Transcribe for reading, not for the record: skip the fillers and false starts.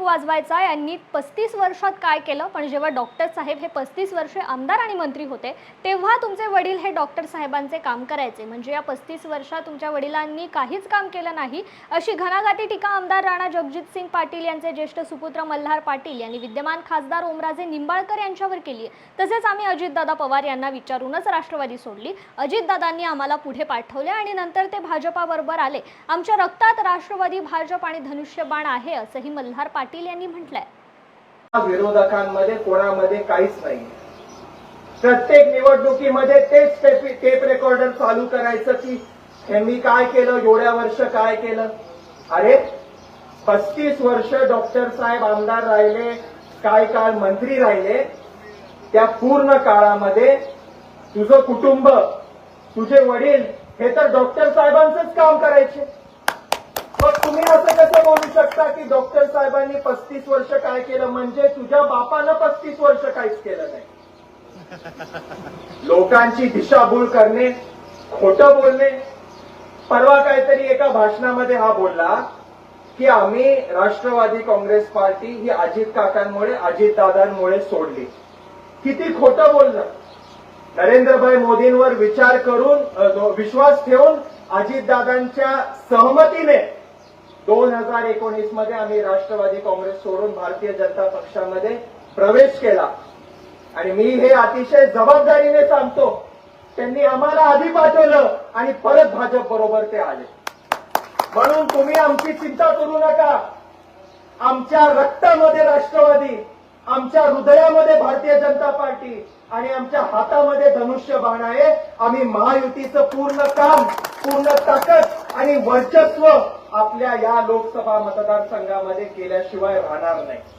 वाजवायचा यांनी 35 वर्षात काय केलं, पण जेव्हा डॉक्टर साहेब हे 35 वर्षे आमदार आणि मंत्री होते तेव्हा तुमचे वडील हे डॉक्टर साहेबांचे काम करायचे, म्हणजे या 35 वर्षात तुमच्या वडिलांनी काहीच काम केलं नाही, अशी घणाघाती टीका आमदार राणा जगजितसिंग पाटील यांचे ज्येष्ठ सुपुत्र मल्हार पाटील यांनी विद्यमान खासदार ओमराजे निंबाळकर यांच्यावर केली आहे। तसेच आम्ही अजितदादा पवार यांना विचारूनच राष्ट्रवादी सोडली, अजितदादांनी आम्हाला पुढे पाठवले आणि नंतर ते भाजपाबरोबर आले, आमच्या रक्तात राष्ट्रवादी, भाजप आणि धनुष्यबाण आहे असंही मल्हार पाटील यांनी म्हटलंय। विरोधकांमध्ये कोणामध्ये काहीच नाही, प्रत्येक निवडणुकीमध्ये तेच टेप रेकॉर्डर चालू करायचं की ह्यांनी काय केलं, एवढ्या वर्ष काय केलं। अरे 35 वर्ष डॉक्टर साहेब आमदार राहिले, काय काळ मंत्री राहिले, त्या पूर्ण काळामध्ये तुझं कुटुंब, तुझे वडील हे तर डॉक्टर साहेबांचंच काम करायचे। मग तुम्ही असं कसं बोलू शकता की डॉक्टर साहेबांनी 35 वर्ष काय केलं, म्हणजे तुझ्या बापानं 35 वर्ष काहीच केलं नाही। लोकांची दिशाभूल करणे, खोटं बोलणे। परवा काहीतरी एका भाषणामध्ये हा बोलला की आम्ही राष्ट्रवादी काँग्रेस पार्टी ही अजित काकांमुळे, अजितदादांमुळे सोडली। किती खोटं बोललं। नरेंद्रभाई मोदींवर विचार करून, विश्वास ठेवून अजितदादांच्या सहमतीने 2019 मध्ये आम्ही राष्ट्रवादी काँग्रेस सोडून भारतीय जनता पक्षामध्ये प्रवेश केला आणि मी हे अतिशय जबाबदारीने सांगतो, त्यांनी आम्हाला आधी पाठवलं आणि परत भाजप बरोबर ते आले। म्हणून तुम्ही आमची चिंता करू नका। आमच्या रक्तामध्ये राष्ट्रवादी, आमच्या हृदयामध्ये भारतीय जनता पार्टी आणि आमच्या हातामध्ये धनुष्यबाण आहे। आम्ही महायुतीचं पूर्ण काम, पूर्ण ताकद आणि वर्चस्व आपल्या या लोकसभा मतदारसंघामध्ये केल्याशिवाय राहणार नाही।